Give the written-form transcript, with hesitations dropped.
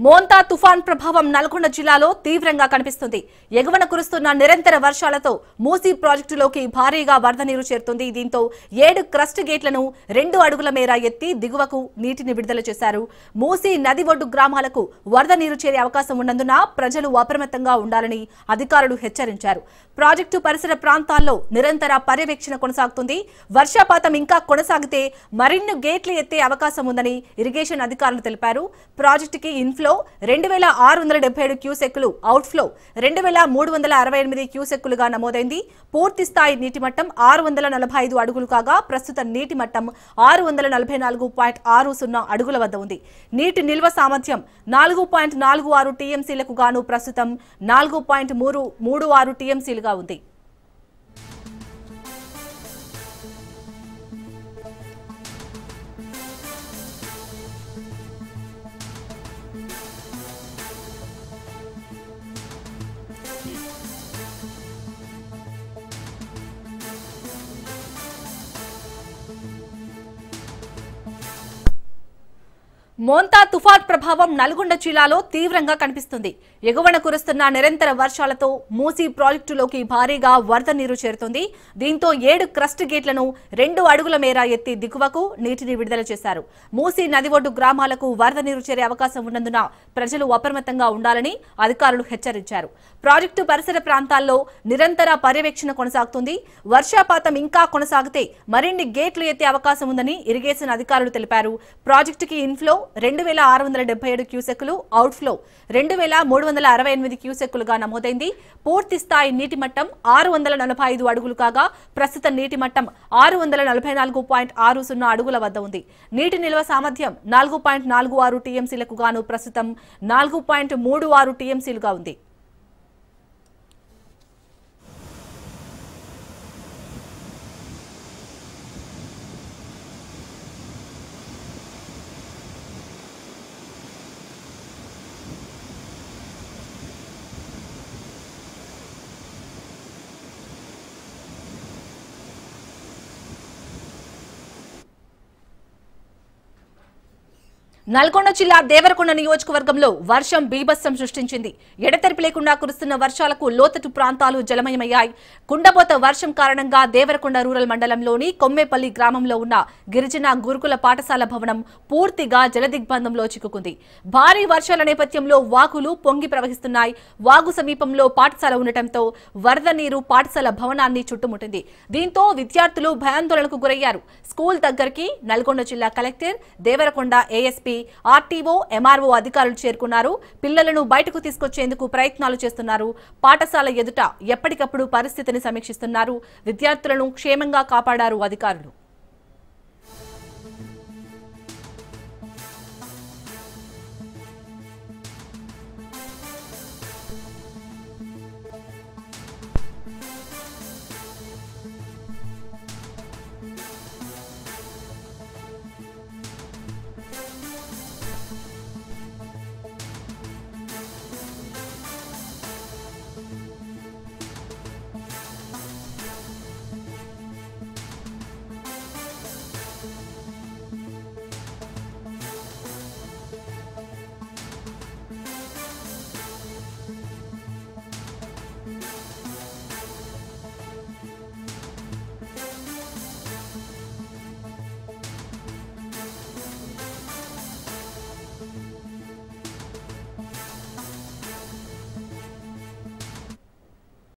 మోంతా తుఫాన్ ప్రభావం నల్గొండ జిల్లాలో తీవ్రంగా కనిపిస్తుంది. ఎగువన కురుస్తున్న నిరంతర వర్షాలతో మూసీ ప్రాజెక్టులోకి భారీగా వరద నీరు చేరుతుంది. దీంతో 7 క్రస్ట్ గేట్లను 2 అడుగుల మేర ఎత్తి దిగువకు నీటిని విడుదల చేశారు. మూసీ నది ఒడ్డు గ్రామాలకు వరద నీరు చేరే అవకాశం ఉన్నందున ప్రజలు అప్రమత్తంగా ఉండాలని అధికారులు హెచ్చరించారు. ప్రాజెక్టు పరిసర ప్రాంతాల్లో నిరంతర పర్యవేక్షణ కొనసాగుతుంది. వర్షపాతం ఇంకా కొనసాగితే మరిన్ని గేట్లు ఎత్తే అవకాశం ఉందని ఇరిగేషన్ అధికారులు తెలిపారు. ప్రాజెక్టుకి ఇన్ఫ్లో 2677 క్యూసెక్కులు, అవుట్ఫ్లో 2368 క్యూసెక్కులుగా నమోదైంది. పూర్తి స్థాయి నీటి మట్టం 645 అడుగులు కాగా ప్రస్తుత నీటి మట్టం 644.60 అడుగుల వద్ద ఉంది. నీటి నిల్వ సామర్థ్యం 4.46 టీఎంసీలకు గాను ప్రస్తుతం 4.36 టీఎంసీలుగా ఉంది. మోంతా తుఫాన్ ప్రభావం నల్గొండ జిల్లాలో తీవ్రంగా కనిపిస్తుంది. ఎగువన కురుస్తున్న నిరంతర వర్షాలతో మూసీ ప్రాజెక్టులోకి భారీగా వరద నీరు చేరుతుంది. దీంతో 7 క్రస్ట్ గేట్లను 2 అడుగుల మేర ఎత్తి దిగువకు నీటిని విడుదల చేశారు. మూసీ నది ఒడ్డు గ్రామాలకు వరద నీరు చేరే అవకాశం ఉన్నందున ప్రజలు అప్రమత్తంగా ఉండాలని అధికారులు హెచ్చరించారు. ప్రాజెక్టు పరిసర ప్రాంతాల్లో నిరంతర పర్యవేక్షణ కొనసాగుతుంది. వర్షపాతం ఇంకా కొనసాగితే మరిన్ని గేట్లు ఎత్తే అవకాశం ఉందని ఇరిగేషన్ అధికారులు తెలిపారు. ప్రాజెక్టుకి ఇన్ఫ్లో 2677 క్యూసెక్కులు, అవుట్ఫ్లో 2368 క్యూసెక్కులుగా నమోదైంది. పూర్తి స్థాయి నీటి మట్టం 645 అడుగులు కాగా ప్రస్తుత నీటి మట్టం 644.60 అడుగుల వద్ద ఉంది. నీటి నిల్వ సామర్థ్యం 4.46 టీఎంసీలకు గాను ప్రస్తుతం 4.36 టీఎంసీలుగా ఉంది. నల్గొండ జిల్లా దేవరకొండ నియోజకవర్గంలో వర్షం బీభత్సం సృష్టించింది. ఎడతెరిపి లేకుండా కురుస్తున్న వర్షాలకు లోతట్టు ప్రాంతాలు జలమయమయ్యాయి. కుండపోత వర్షం కారణంగా దేవరకొండ రూరల్ మండలంలోని కొమ్మేపల్లి గ్రామంలో ఉన్న గిరిజన గురుకుల పాఠశాల భవనం పూర్తిగా జలదిగ్బంధంలో చిక్కుకుంది. భారీ వర్షాల నేపథ్యంలో వాగులు పొంగి ప్రవహిస్తున్నాయి. వాగు సమీపంలో పాఠశాల ఉండటంతో వరద నీరు పాఠశాల భవనాన్ని చుట్టుముట్టింది. దీంతో విద్యార్థులు భయాందోళనకు గురయ్యారు. స్కూల్ దగ్గరికి నల్గొండ జిల్లా collector, Devarakonda ASP, RTO, MRO అధికారులు చేరుకున్నారు. పిల్లలను బయటకు తీసుకొచ్చేందుకు ప్రయత్నాలు చేస్తున్నారు. పాఠశాల ఎదుట ఎప్పటికప్పుడు పరిస్థితిని సమీక్షిస్తున్నారు. విద్యార్థులను క్షేమంగా కాపాడారు అధికారులు.